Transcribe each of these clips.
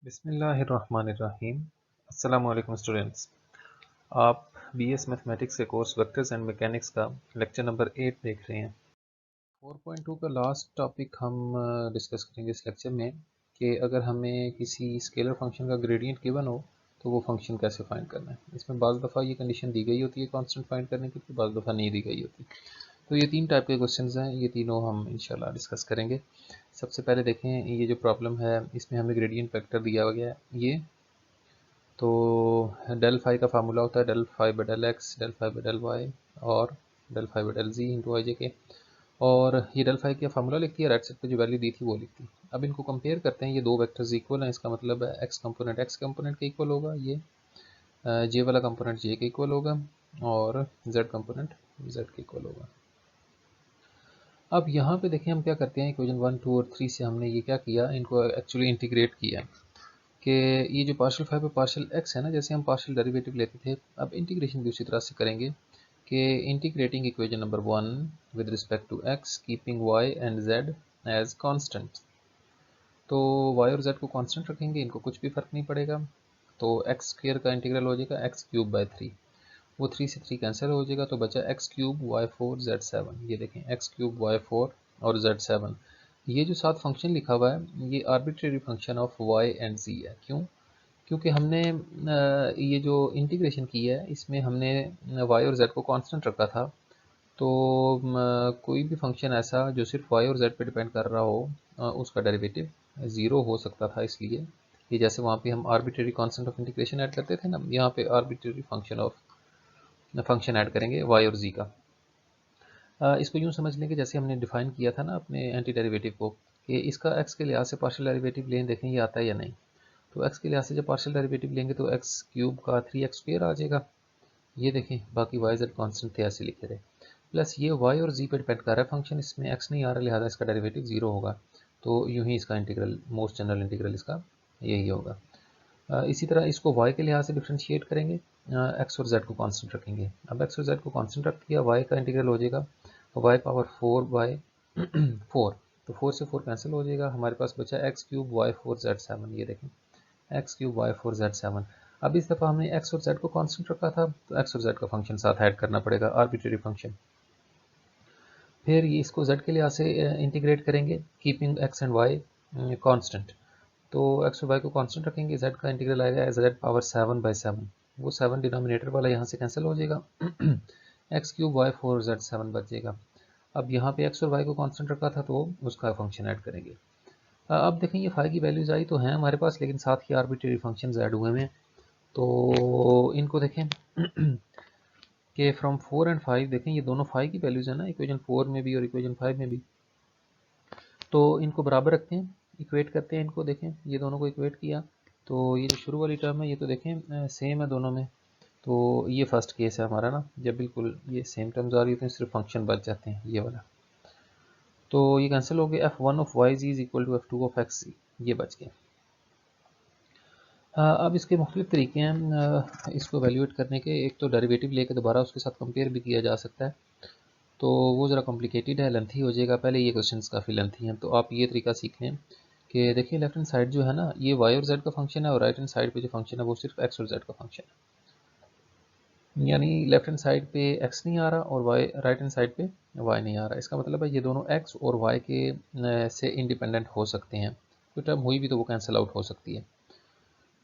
बिस्मिल्लाहिर्रहमानिर्रहीम। अस्सलाम वालेकुम स्टूडेंट्स। आप बीएस मैथमेटिक्स के कोर्स वेक्टर्स एंड मैकेनिक्स का लेक्चर नंबर 8 देख रहे हैं। 4.2 का लास्ट टॉपिक हम डिस्कस करेंगे इस लेक्चर में कि अगर हमें किसी स्केलर फंक्शन का ग्रेडियंट गिवन हो तो वो फंक्शन कैसे फाइंड करना है। इसमें बाज़ दफ़ा ये कंडीशन दी गई होती है कांस्टेंट फाइंड करने की, तो बाज़ दफ़ा नहीं दी गई होती। तो ये 3 टाइप के क्वेश्चंस हैं, ये तीनों हम इंशाल्लाह डिस्कस करेंगे। सबसे पहले देखें, ये जो प्रॉब्लम है इसमें हमें ग्रेडियंट वेक्टर दिया गया है ये। तो डेल फाई का फार्मूला होता है del phi by del x, del phi by del y और del phi by del z into i j k. और ये डेल फाई का फार्मूला लिखती है, राइट साइड पे जो वैल्यू दी थी वो लिखती है। अब इनको कंपेयर करते हैं, ये दो वेक्टर्स इक्वल हैं, इसका मतलब है एक्स कंपोनेंट के इक्वल होगा, ये जे वाला कंपोनेंट जे के इक्वल होगा और जेड कंपोनेंट जेड के इक्वल होगा। अब यहाँ पे देखें हम क्या करते हैं, इक्वेशन 1, 2 और 3 से हमने ये क्या किया, इनको एक्चुअली इंटीग्रेट किया कि ये जो पार्शियल फाई पे पार्शियल एक्स है ना, जैसे हम पार्शियल डेरिवेटिव लेते थे, अब इंटीग्रेशन भी उसी तरह से करेंगे कि integrating equation number 1 with respect to x keeping Y and Z as constant. तो वाई और जेड को कांस्टेंट रखेंगे, इनको कुछ भी फर्क नहीं पड़ेगा। तो एक्स स्क्वेयर का इंटीग्रल हो जाएगा एक्स क्यूब बाई 3, वो 3 से 3 कैंसिल हो जाएगा, तो बचा एक्स क्यूब वाई 4 जेड 7। ये देखें एक्स क्यूब वाई 4 और जेड 7। ये जो साथ फंक्शन लिखा हुआ है ये arbitrary function of y and z है। क्यों? क्योंकि हमने ये जो इंटीग्रेशन की है इसमें हमने वाई और जेड को कांस्टेंट रखा था। तो कोई भी फंक्शन ऐसा जो सिर्फ वाई और जेड पे डिपेंड कर रहा हो उसका डेरिवेटिव ज़ीरो हो सकता था। इसलिए ये जैसे वहाँ पे हम arbitrary constant of integration add करते थे ना, यहाँ पे आर्बिट्रेरी फंक्शन ऐड करेंगे वाई और जी का। इसको यूँ समझ लें कि जैसे हमने डिफाइन किया था ना अपने एंटी डेरिवेटिव को, कि इसका एक्स के लिहाज से पार्शियल डेरिवेटिव लें, देखें ये आता है या नहीं। तो एक्स के लिहाज से जब पार्शियल डेरिवेटिव लेंगे तो एक्स क्यूब का 3x स्क्वेयर आ जाएगा। ये देखें, बाकी वाई जेड कॉन्स्टेंट थे ऐसे लिखे थे। प्लस ये वाई और जी पे डिपेंड कर रहा है फंक्शन, इसमें एक्स नहीं आ रहा, लिहाजा इसका डेरिवेटिव जीरो होगा। तो यूँ ही इसका इंटीग्रल, मोस्ट जनरल इंटीग्रल इसका यही होगा। इसी तरह इसको y के लिहाज से डिफ्रेंशिएट करेंगे, x और z को कांस्टेंट रखेंगे। अब x और z को कांस्टेंट रख दिया, y का इंटीग्रल हो जाएगा y पावर 4 बाई 4। तो 4 से 4 कैंसिल हो जाएगा, हमारे पास बचा x क्यूब वाई 4 जेड 7। ये देखें x क्यूब वाई 4 जेड 7। अब इस दफ़ा हमने x और z को कांस्टेंट रखा था, तो x और z का फंक्शन साथ ऐड करना पड़ेगा, आर्बिट्रेरी फंक्शन। फिर ये इसको z के लिहाज से इंटीग्रेट करेंगे, keeping x and y constant. तो एक्स और वाई को कांस्टेंट रखेंगे, जेड का इंटीग्रल आएगा जेड पावर 7 बाई 7। वो 7 डिनोमिनेटर वाला यहाँ से कैंसिल हो जाएगा, एक्स क्यूब वाई 4 जेड 7 बच जाएगा। अब यहाँ पे एक्स और वाई को कांस्टेंट रखा था तो उसका फंक्शन ऐड करेंगे। अब देखें ये फाई की वैल्यूज आई तो हैं हमारे पास, लेकिन साथ ही आर्बिट्रेरी फंक्शंस ऐड हुए हैं। तो इनको देखें कि फ्रॉम 4 एंड 5, देखें ये दोनों फाई की वैल्यूज है ना, इक्वेशन 4 में भी और इक्वेशन 5 में भी। तो इनको बराबर रखते हैं, इक्वेट करते हैं इनको। देखें ये दोनों को इक्वेट किया तो ये जो शुरू वाली टर्म है ये तो देखें सेम है दोनों में। तो ये फर्स्ट केस है हमारा ना, जब बिल्कुल ये सेम टर्म्स आ रही होती हैं सिर्फ फंक्शन बच जाते हैं ये वाला। तो ये कैंसिल हो गया, f1 of y z is equal to f2 of x z, ये बच गया। अब इसके मुख्तलिफ तरीके हैं इसको वैल्यूएट करने के। एक तो डेरिवेटिव लेके दोबारा उसके साथ कंपेयर भी किया जा सकता है, तो वो ज़रा कॉम्प्लिकेटेड है, लेंथी हो जाएगा। पहले ये क्वेश्चंस काफ़ी लेंथी हैं, तो आप ये तरीका सीख लें कि देखिए लेफ्ट हैंड साइड जो है ना ये वाई और जेड का फंक्शन है, और राइट हैंड साइड पे जो फंक्शन है वो सिर्फ एक्स और जेड का फंक्शन है। यानी लेफ्ट हैंड साइड पे एक्स नहीं आ रहा और वाई, राइट हैंड साइड पे वाई नहीं आ रहा। इसका मतलब है ये दोनों एक्स और वाई के से इंडिपेंडेंट हो सकते हैं, कोई टर्म हुई भी तो वो कैंसिल आउट हो सकती है।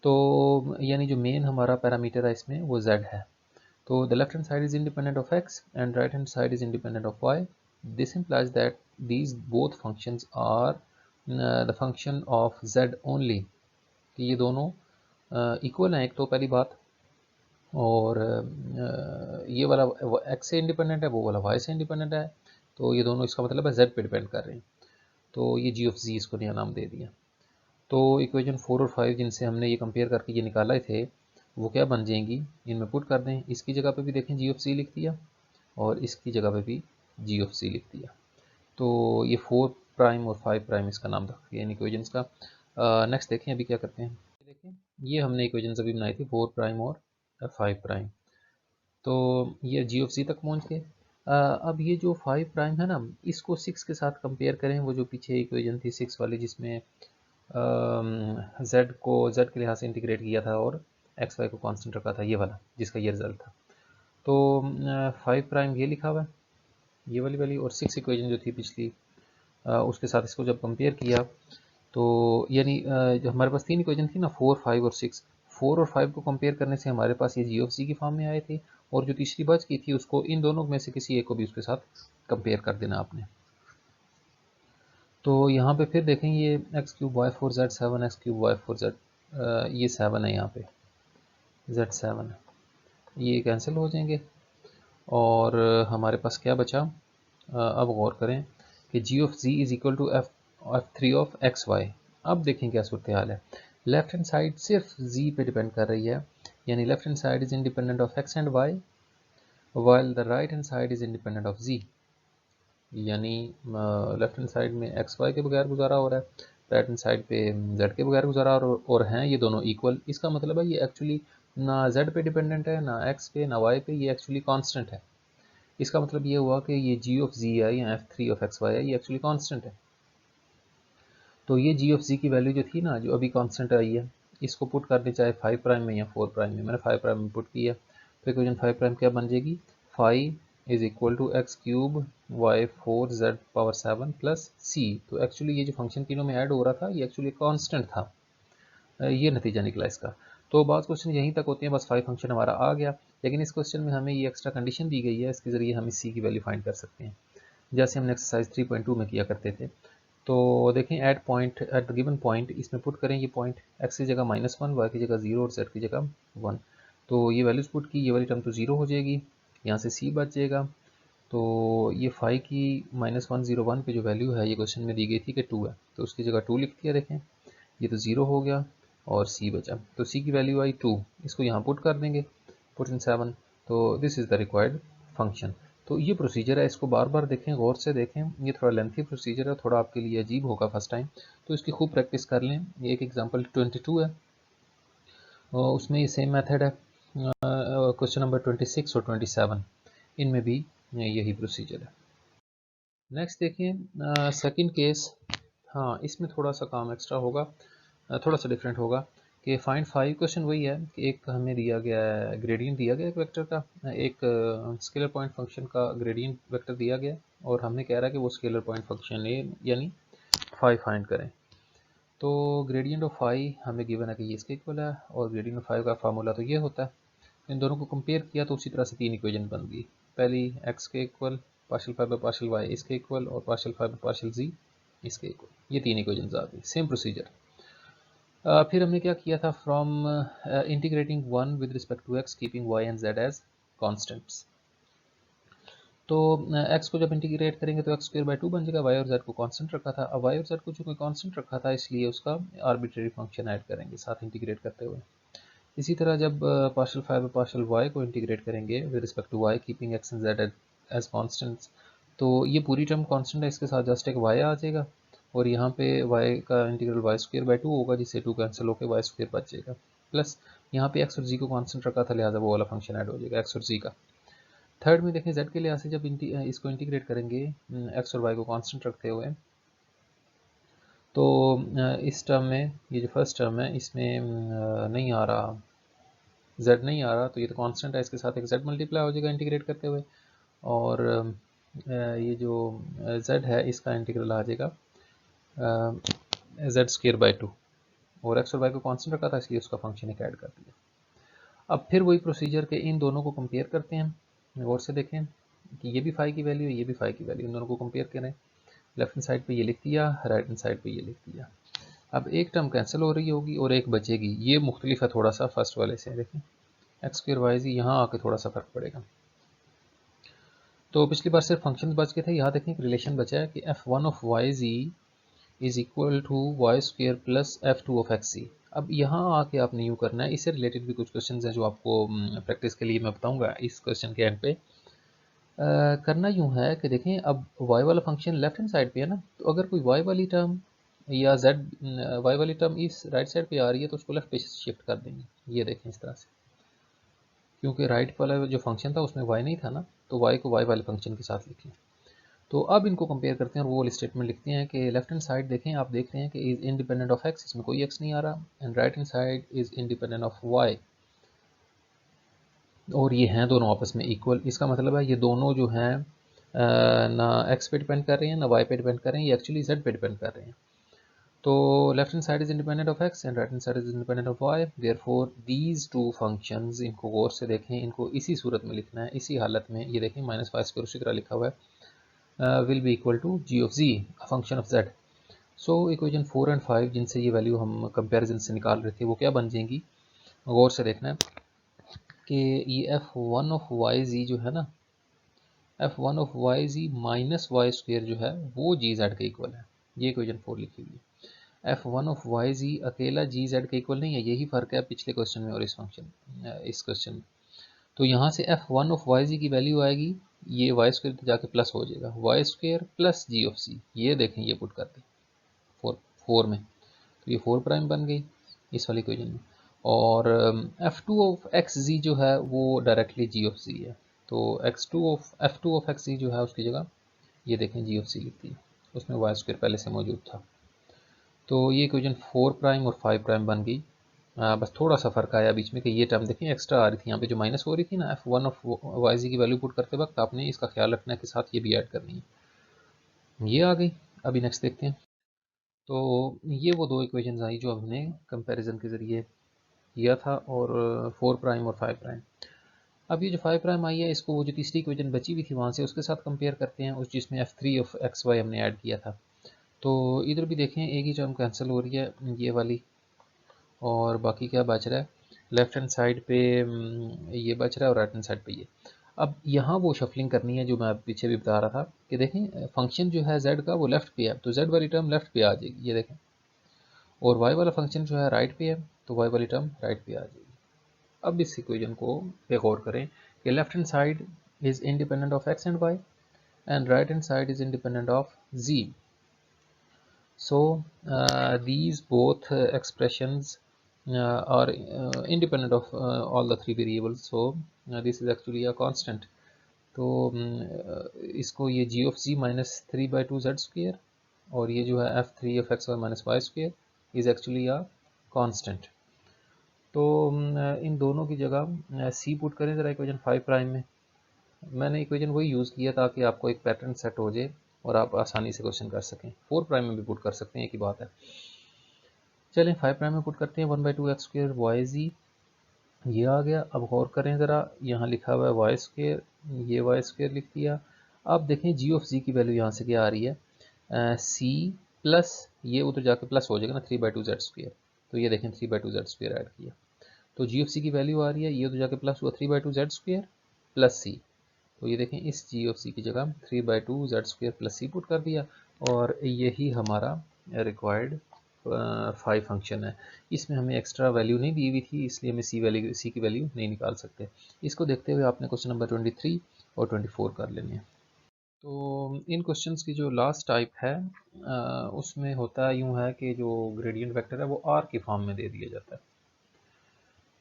तो यानी जो मेन हमारा पैरामीटर है इसमें वो z है। तो the left hand side is independent of x and right hand side is independent of y. This implies that these both functions are the function of z only, कि ये दोनों equal हैं, एक तो पहली बात। और ये वाला x से इंडिपेंडेंट है, वो वाला y से इंडिपेंडेंट है। तो ये दोनों, इसका मतलब है z पे डिपेंड कर रहे हैं। तो ये g ऑफ z इसको नया नाम दे दिया। तो इक्वेशन 4 और 5 जिनसे हमने ये कंपेयर करके ये निकाला थे वो क्या बन जाएंगी, इनमें पुट कर दें। इसकी जगह पे भी देखें जी ऑफ सी लिख दिया और इसकी जगह पे भी जी ऑफ सी लिख दिया। तो ये 4 प्राइम और 5 प्राइम इसका नाम रख दिया इन इक्वेशंस का। नेक्स्ट देखें अभी क्या करते हैं। देखें ये हमने इक्वेशंस अभी बनाई थी 4 प्राइम और 5 प्राइम। तो ये जी ऑफ सी तक पहुँच गए। अब ये जो 5 प्राइम है ना, इसको 6 के साथ कंपेयर करें, वो जो पीछे इक्वेशन थी 6 वाली जिसमें जेड को जेड के लिहाज से इंटीग्रेट किया था और एक्स वाई को कांस्टेंट रखा था, ये वाला जिसका ये रिजल्ट था। तो 5 प्राइम ये लिखा हुआ है, ये वाली वैल्यू, और 6 इक्वेशन जो थी पिछली उसके साथ इसको जब कंपेयर किया तो यानी जो हमारे पास 3 इक्वेशन थी ना, 4, 5 और 6, 4 और 5 को कंपेयर करने से हमारे पास ये जी ऑफ सी की फॉर्म में आए थे, और जो तीसरी बच की थी उसको इन दोनों में से किसी एक को भी उसके साथ कंपेयर कर देना आपने। तो यहाँ पे फिर देखें ये X cube Y four Z seven, X cube Y four Z, ये 7 है, यहाँ पे जेड 7 है, ये कैंसिल हो जाएंगे और हमारे पास क्या बचा। अब गौर करें कि g of z is equal to f three of x y. अब देखें क्या सूरत हाल है, लेफ्ट हैंड साइड सिर्फ जी पे डिपेंड कर रही है, यानी left hand side is independent of x and y, while the right hand side is independent of z. यानी लेफ्ट हैंड साइड में एक्स वाई के बगैर गुजारा हो रहा है, राइट हैंड साइड पे जेड के बगैर गुजारा और हैं ये दोनों इक्वल। इसका मतलब है ये एक्चुअली ना जेड पे डिपेंडेंट है, ना एक्स पे, ना वाई पे, ये एक्चुअली कांस्टेंट है। इसका मतलब ये हुआ कि ये जी ऑफ जी है या F three of x Y है, ये एक्चुअली कांस्टेंट है। तो ये जी ऑफ जी की वैल्यू जो थी ना, जो अभी कांस्टेंट आई है, इसको पुट करनी चाहे 5 प्राइम में या 4 प्राइम में। मैंने 5 प्राइम में पुट किया, तो इक्वेशन 5 प्राइम क्या बन जाएगी, 5 is equal to x cube Y four z power 7 plus c. तो एक्चुअली ये जो फंक्शन तीनों में ऐड हो रहा था ये एक्चुअली कांस्टेंट था, ये नतीजा निकला इसका। तो बात क्वेश्चन यहीं तक होते हैं, बस 5 फंक्शन हमारा आ गया, लेकिन इस क्वेश्चन में हमें ये एक्स्ट्रा कंडीशन दी गई है, इसके जरिए हम इस सी की वैल्यू फाइंड कर सकते हैं, जैसे हमने एक्सरसाइज 3.2 में किया करते थे। तो देखें at point at the given point, इसमें पुट करें ये पॉइंट, एक्स की जगह -1, वाई की जगह 0 और जेड की जगह 1। तो ये वैल्यूज पुट की, ये वाली टर्म तो 0 हो जाएगी, यहाँ से सी बच जाएगा। तो ये 5 की -101 पे जो वैल्यू है, ये क्वेश्चन में दी गई थी कि 2 है, तो उसकी जगह 2 लिख दिया। देखें ये तो 0 हो गया और सी बचा, तो सी की वैल्यू आई 2, इसको यहाँ पुट कर देंगे, पुट इन 7। तो this is the required function. तो ये प्रोसीजर है, इसको बार बार देखें, गौर से देखें, ये थोड़ा लेंथी प्रोसीजर है, थोड़ा आपके लिए अजीब होगा फर्स्ट टाइम, तो इसकी खूब प्रैक्टिस कर लें। ये एक एग्जांपल 22 है और उसमें ये सेम मेथड है। क्वेश्चन नंबर 26 और 27 इनमें भी यही प्रोसीजर है। नेक्स्ट देखिए सेकंड केस। हाँ, इसमें थोड़ा सा काम एक्स्ट्रा होगा, थोड़ा सा डिफरेंट होगा कि फाइंड 5। क्वेश्चन वही है कि एक हमें दिया गया है, ग्रेडियंट दिया गया एक वेक्टर का, एक स्केलर पॉइंट फंक्शन का ग्रेडियंट वेक्टर दिया गया, और हमें कह रहा है कि वो स्केलर पॉइंट फंक्शन है, यानी 5 फाइंड करें। तो ग्रेडियंट ऑफ 5 हमें गिवन है कि ये इसके इक्वल है, और ग्रेडियंट ऑफ 5 का फार्मूला तो ये होता है। इन दोनों को कंपेयर किया तो उसी तरह से 3 इक्वेशन बन गई। पहली एक्स के equal, partial 5 by partial y इसके इक्वल, और पार्शियल 5 बाई पार्शियल जी इसके इक्वल, ये 3 इक्वेशन आ गई। Same procedure. फिर हमने क्या किया था, from integrating 1 with respect to x keeping Y and Z as constants. तो एक्स को जब इंटीग्रेट करेंगे तो एक्स स्क्वायर बाई 2 बन जाएगा, वाई और जेड को कांस्टेंट रखा था, अब वाई और जेड को जो कोई कांस्टेंट रखा था इसलिए उसका आर्बिट्रेरी फंक्शन ऐड करेंगे साथ इंटीग्रेट करते हुए। इसी तरह जब पार्शियल 5 पार्शियल वाई को इंटीग्रेट करेंगे with respect to y keeping x and Z as constants, तो ये पूरी टर्म कांस्टेंट है, इसके साथ जस्ट एक वाई आ जाएगा, और यहाँ पे वाई का इंटीग्रल वाई स्क्वायर बाई 2 होगा, जिससे 2 कैंसिल होकर वाई स्क्वायर बच जाएगा, प्लस यहाँ पे एक्स और जी को कांस्टेंट रखा था, लिहाजा वो वाला फंक्शन ऐड हो जाएगा एक्स और जी का। थर्ड में देखें जेड के लिहाज से जब इसको इंटीग्रेट करेंगे एक्स और वाई को कांस्टेंट रखते हुए, तो इस टर्म में ये जो फर्स्ट टर्म है इसमें नहीं आ रहा, z नहीं आ रहा, तो ये तो कांस्टेंट है, इसके साथ एक z मल्टीप्लाई हो जाएगा इंटीग्रेट करते हुए, और ये जो z है इसका इंटीग्रल आ जाएगा z स्क्वायर बाई 2, और x और y को कांस्टेंट रखा था इसलिए उसका फंक्शन एक ऐड कर दिया। अब फिर वही प्रोसीजर के इन दोनों को कंपेयर करते हैं, गौर से देखें कि ये भी 5 की वैल्यू है, ये भी 5 की वैल्यू, इन दोनों को कंपेयर करें, लेफ्ट हैंड साइड पे ये लिख दिया, राइट हैंड साइड पे ये लिख दिया। अब एक टर्म कैंसिल हो रही होगी और एक बचेगी, ये मुख्तलिफ है थोड़ा सा फर्स्ट वाले से, देखें एक्स स्क्वायर वाई जी, यहाँ आके थोड़ा सा फर्क पड़ेगा। तो पिछली बार सिर्फ फंक्शन बच गए थे, यहाँ देखें एक रिलेशन बचा है कि f1 of y z is equal to y square plus f2 of x z. अब यहाँ आके आपने यूँ करना है, इससे रिलेटेड भी कुछ क्वेश्चन हैं जो आपको प्रैक्टिस के लिए मैं बताऊंगा इस क्वेश्चन के एंड पे। करना यूँ है कि देखें अब y वाला फंक्शन लेफ्ट हैंड साइड पे है ना, तो अगर कोई y वाली टर्म या z y वाली टर्म इस राइट साइड पे आ रही है तो उसको लेफ्ट पे शिफ्ट कर देंगे, ये देखें इस तरह से, क्योंकि राइट वाला जो फंक्शन था उसमें y नहीं था ना, तो y को y वाले फंक्शन के साथ लिखें। तो अब इनको कंपेयर करते हैं और वो वाली स्टेटमेंट लिखते हैं कि लेफ्ट हैंड साइड देखें, आप देख रहे हैं कि इज़ इंडिपेंडेंट ऑफ एक्स, इसमें कोई एक्स नहीं आ रहा, and right hand side is independent of y, और ये हैं दोनों आपस में इक्वल। इसका मतलब है ये दोनों जो हैं ना एक्स पे डिपेंड कर रहे हैं ना वाई पे डिपेंड कर रहे हैं, ये एक्चुअली जेड पे डिपेंड कर रहे हैं। तो left hand side is independent of x and right hand side is independent of y, therefore these two functions, इनको गौर से देखें, इनको इसी सूरत में लिखना है, इसी हालत में। ये देखें माइनस वाई स्क्वायर उसी तरह लिखा हुआ है, will be equal to g of z, a function of z. So equation 4 and 5 जिनसे ये वैल्यू हम कंपेरिजन से निकाल रहे थे वो क्या बन जाएंगी, गौर से देखना है कि ये f one of y z जो है ना, f one of y z minus y square जो है वो जी जेड के इक्वल है। ये इक्वेशन 4 लिखी हुई है। एफ वन ऑफ वाई जी अकेला जी जेड के इक्वल नहीं है, यही फ़र्क है पिछले क्वेश्चन में और इस फंक्शन इस क्वेश्चन में। तो यहाँ से एफ वन ऑफ वाई जी की वैल्यू आएगी, ये वाई स्क्वेयर तो जाके प्लस हो जाएगा, y square plus g of c, ये देखें ये पुट कर दें फोर में, तो ये 4 प्राइम बन गई इस वाली इक्वेशन में। और एफ टू ऑफ एक्स जी जो है वो डायरेक्टली जी ऑफ सी है, तो एफ टू ऑफ एक्स जी जो है उसकी जगह ये देखें जी ऑफ सी लिखती है, उसमें वाई स्क्वायर पहले से मौजूद था। तो ये इक्वेशन 4 प्राइम और 5 प्राइम बन गई। बस थोड़ा सा फर्क आया बीच में कि ये टर्म देखें एक्स्ट्रा आ रही थी, यहाँ पे जो माइनस हो रही थी ना, एफ वन ऑफ वाई जी की वैल्यू पुट करते वक्त आपने इसका ख्याल रखना है कि साथ ये भी ऐड करनी है। ये आ गई। अभी नेक्स्ट देखते हैं। तो ये वो दो इक्वेशंस आई जो हमने कंपैरिजन के ज़रिए किया था, और 4 प्राइम और 5 प्राइम। अब ये जो 5 प्राइम आई है इसको वो जो तीसरी इक्वेशन बची हुई थी वहाँ से उसके साथ कंपेयर करते हैं, उस जिसमें F3 ऑफ एक्स वाई हमने ऐड किया था। तो इधर भी देखें एक ही टर्म कैंसिल हो रही है ये वाली, और बाकी क्या बच रहा है, लेफ्ट हैंड साइड पे ये बच रहा है और राइट हैंड साइड पे ये। अब यहाँ वो शफलिंग करनी है जो मैं पीछे भी बता रहा था कि देखें फंक्शन जो है z का वो लेफ्ट पे है, तो z वाली टर्म लेफ्ट पे आ जाएगी, ये देखें, और y वाला फंक्शन जो है राइट पे है, तो y वाली टर्म राइट पे आ जाएगी। अब इस इक्वेशन को पे गौर करें कि left hand side is independent of x and y and right hand side is independent of z. So these both expressions are independent of all the three variables. So this is actually a constant. तो इसको ये g of z minus 3 by 2 z square और ये जो है f3 of x y minus y square is actually a constant. तो इन दोनों की जगह c पुट करें ज़रा इक्वेशन 5 प्राइम में। मैंने इक्वेशन वही यूज़ किया ताकि आपको एक पैटर्न सेट हो जाए और आप आसानी से क्वेश्चन कर सकें। 4 प्राइम में भी पुट कर सकते हैं, एक ही बात है। चलें 5 प्राइम में पुट करते हैं, 1/2 एक्स स्क्वेयर वाई जी, ये आ गया। अब गौर करें ज़रा, यहाँ लिखा हुआ है वाई स्क्वेयर, ये वाई स्क्वेयर लिख दिया। अब देखें जी ऑफ जी की वैल्यू यहाँ से क्या आ रही है, सी प्लस ये उधर जाके प्लस हो जाएगा ना 3/2 जेड स्क्वेयर, तो ये देखें 3/2 जेड स्क्वेयर ऐड किया, तो जी ऑफ सी की वैल्यू आ रही है, ये उधर जाके प्लस हुआ 3/2 जेड स्क्वेयर प्लस सी, तो ये देखें इस जी ऑफ सी की जगह 3/2 जेड स्क्वेयर प्लस सी पुट कर दिया, और यही हमारा रिक्वायर्ड 5 फंक्शन है। इसमें हमें एक्स्ट्रा वैल्यू नहीं दी हुई थी, इसलिए हमें सी की वैल्यू नहीं निकाल सकते। इसको देखते हुए आपने क्वेश्चन नंबर 23 और 24 कर लेने हैं। तो इन क्वेश्चंस की जो लास्ट टाइप है उसमें होता यूँ है कि जो ग्रेडियंट वेक्टर है वो आर की फॉर्म में दे दिया जाता है।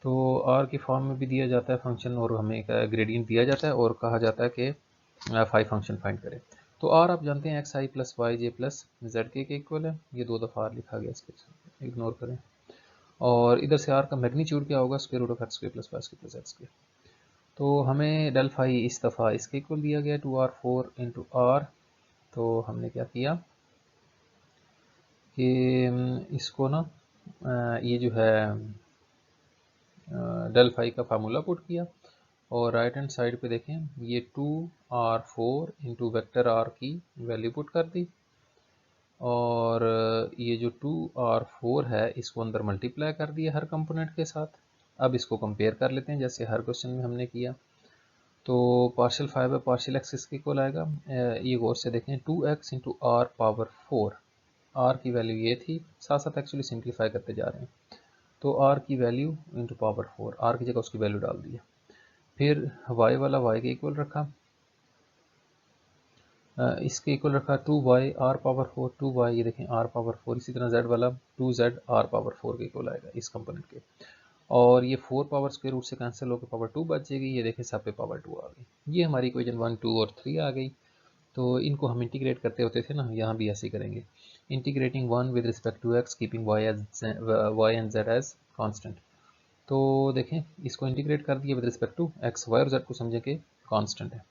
तो आर की फॉर्म में भी दिया जाता है फंक्शन, और हमें ग्रेडियंट दिया जाता है और कहा जाता है कि 5 फंक्शन फाइंड करें। तो आर आप जानते हैं एक्स आई प्लस वाई जे प्लस जेड के इक्वल है, ये 2 दफ़ा आर लिखा गया, इसके इग्नोर करें। और इधर से आर का मैग्नीट्यूड क्या होगा, square root of x square plus y square plus z square. तो हमें डेल फाई इस दफ़ा इसके इक्वल दिया गया 2r4 इंटू आर। तो हमने क्या किया कि इसको ना ये जो है डेल फाई का फार्मूला पुट किया, और राइट हैंड साइड पे देखें ये 2r4 इंटू वेक्टर आर की वैल्यू पुट कर दी, और ये जो 2r4 है इसको अंदर मल्टीप्लाई कर दिया हर कंपोनेंट के साथ। अब इसको कंपेयर कर लेते हैं जैसे हर क्वेश्चन में हमने किया। तो पार्शियल 5 बाई पार्शियल एक्स किसके इक्वल आएगा, ये गौर से देखें 2x into r power 4, r की वैल्यू ये थी, साथ साथ एक्चुअली सिंप्लीफाई करते जा रहे हैं। तो आर की वैल्यू इंटू पावर 4, आर की जगह उसकी वैल्यू डाल दिया, फिर y वाला y के इक्वल रखा, इसके इक्वल रखा 2y आर पावर 4, 2y ये देखें आर पावर 4, इसी तरह z वाला 2z आर पावर 4 के इक्वल आएगा इस कंपोनेंट के, और ये 4 पावर स्क्वायर रूट से कैंसिल होकर पावर 2 बच जाएगी, ये देखें सब पे पावर 2 आ गई। ये हमारी इक्वेशन 1, 2 और 3 आ गई। तो इनको हम इंटीग्रेट करते होते थे ना, यहाँ भी ऐसे ही करेंगे। Integrating 1 with respect to x keeping Y and Z as constant. तो देखें इसको इंटीग्रेट कर दिया with respect to x, y और जेड को समझें कि कांस्टेंट है।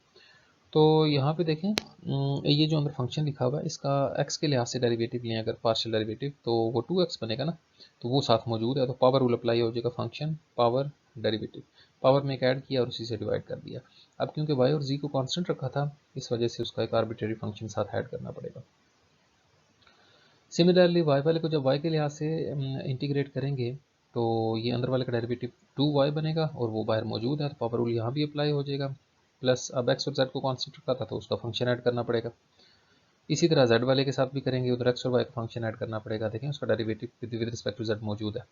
तो यहाँ पे देखें ये जो अंदर फंक्शन लिखा हुआ है इसका एक्स के लिहाज से डेरिवेटिव लें अगर पार्शियल डेरिवेटिव, तो वो 2x बनेगा ना, तो वो साथ मौजूद है, तो पावर रूल अप्लाई हो जाएगा, फंक्शन पावर डेरिवेटिव, पावर में एक ऐड किया और उसी से डिवाइड कर दिया। अब क्योंकि y और z को कांस्टेंट रखा था इस वजह से उसका एक आर्बिट्रेरी फंक्शन साथ ऐड करना पड़ेगा। सिमिलरली y वाले को जब y के लिहाज से इंटीग्रेट करेंगे तो ये अंदर वाले का डेरिवेटिव 2y बनेगा और वो बाहर मौजूद है, तो पावर रूल यहाँ भी अप्लाई हो जाएगा। प्लस अब x और z को कांस्टेंट रखा था तो उसका फंक्शन ऐड करना पड़ेगा। इसी तरह z वाले के साथ भी करेंगे, उधर x और y का फंक्शन ऐड करना पड़ेगा। देखें उसका derivative with respect to z मौजूद है।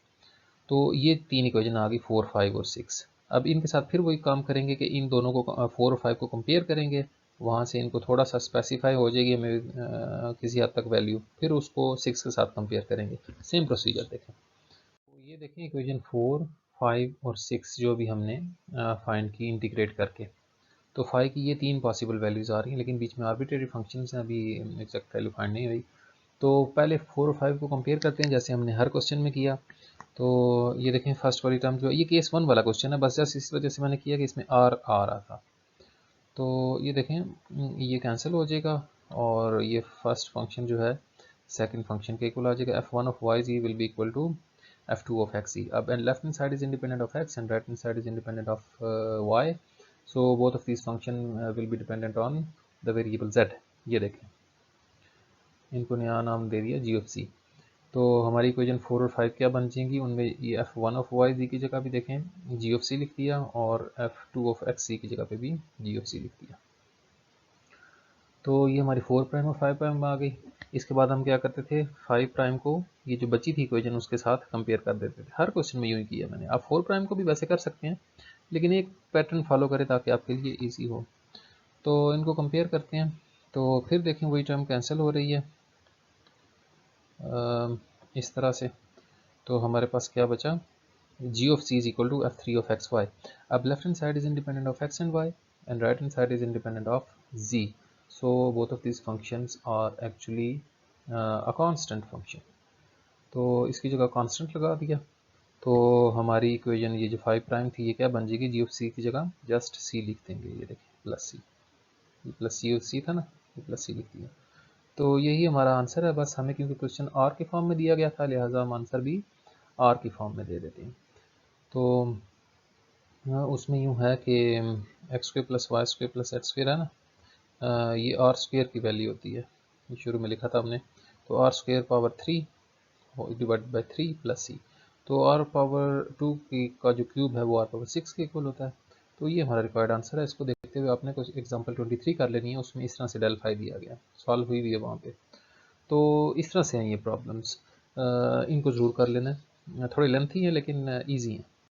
तो ये तीन इक्वेशन आ गई 4, 5 और 6। अब इनके साथ फिर वही काम करेंगे कि इन दोनों को 4 और 5 को कंपेयर करेंगे, वहाँ से इनको थोड़ा सा स्पेसिफाई हो जाएगी हमें किसी हद तक वैल्यू, फिर उसको 6 के साथ कंपेयर करेंगे। सेम प्रोसीजर देखें। तो ये देखें इक्वेशन 4, 5 और 6 जो भी हमने फाइंड की इंटीग्रेट करके, तो 5 की ये तीन पॉसिबल वैल्यूज़ आ रही हैं, लेकिन बीच में आर्बिट्रेरी फंक्शंस हैं, अभी एग्जैक्ट वैल्यू फाइंड नहीं हुई। तो पहले 4 और 5 को कंपेयर करते हैं जैसे हमने हर क्वेश्चन में किया। तो ये देखें फर्स्ट वाली टर्म जो है ये केस 1 वाला क्वेश्चन है, बस जस्ट इस वजह से मैंने किया कि इसमें आर आ रहा था। तो ये देखें ये कैंसिल हो जाएगा और ये फर्स्ट फंक्शन जो है सेकंड फंक्शन के इक्वल आ जाएगा। f1 of y z will be equal to f2 of x z. अब and left hand side is independent of x and right hand side is independent of y, so both of this function will be dependent on the variable z। ये देखें इनको नया नाम दे दिया जी of सी। तो हमारी equation 4 और 5 क्या बन जाएंगी, उनमें ये f1 ऑफ वाई जी की जगह भी देखें जी ऑफ सी लिख दिया और f2 ऑफ एक्स सी की जगह पे भी जी ऑफ सी लिख दिया। तो ये हमारी 4 प्राइम और 5 प्राइम आ गई। इसके बाद हम क्या करते थे, 5 प्राइम को ये जो बची थी इक्वेशन उसके साथ कंपेयर कर देते थे। हर क्वेश्चन में यूँ ही किया मैंने। आप 4 प्राइम को भी वैसे कर सकते हैं, लेकिन एक पैटर्न फॉलो करें ताकि आपके लिए ईजी हो। तो इनको कंपेयर करते हैं, तो फिर देखें वही टर्म कैंसिल हो रही है इस तरह से। तो हमारे पास क्या बचा, g of c is equal to f3 of xy. अब left hand side is independent of x and y and right hand side is independent of z. So both of these functions are actually a constant function. तो इसकी जगह constant लगा दिया, तो हमारी equation ये जो 5 प्राइम थी ये क्या बन जाएगी, जी ऑफ सी की जगह जस्ट सी लिख देंगे। ये देखिए प्लस सी, ये प्लस सी ऑफ सी था ना, ये प्लस सी लिख दिया। तो यही हमारा आंसर है। बस हमें क्योंकि क्वेश्चन आर के फॉर्म में दिया गया था लिहाजा हम आंसर भी आर की फॉर्म में दे देते हैं। तो उसमें यूँ है कि x square plus y square plus h square है ना, ये आर स्क्वेयर की वैल्यू होती है, शुरू में लिखा था हमने। तो r square power 3 divide by 3 plus c. तो आर पावर 2 की का जो क्यूब है वो आर पावर 6 के इक्वल होता है। तो ये हमारा रिक्वायर्ड आंसर है। इसको देखते हुए आपने कुछ एग्जाम्पल 23 कर लेनी है, उसमें इस तरह से डेल फाई दिया गया, सॉल्व हुई भी है वहाँ पे। तो इस तरह से हैं ये प्रॉब्लम्स, इनको ज़रूर कर लेना। थोड़ी लेंथी है लेकिन ईजी हैं।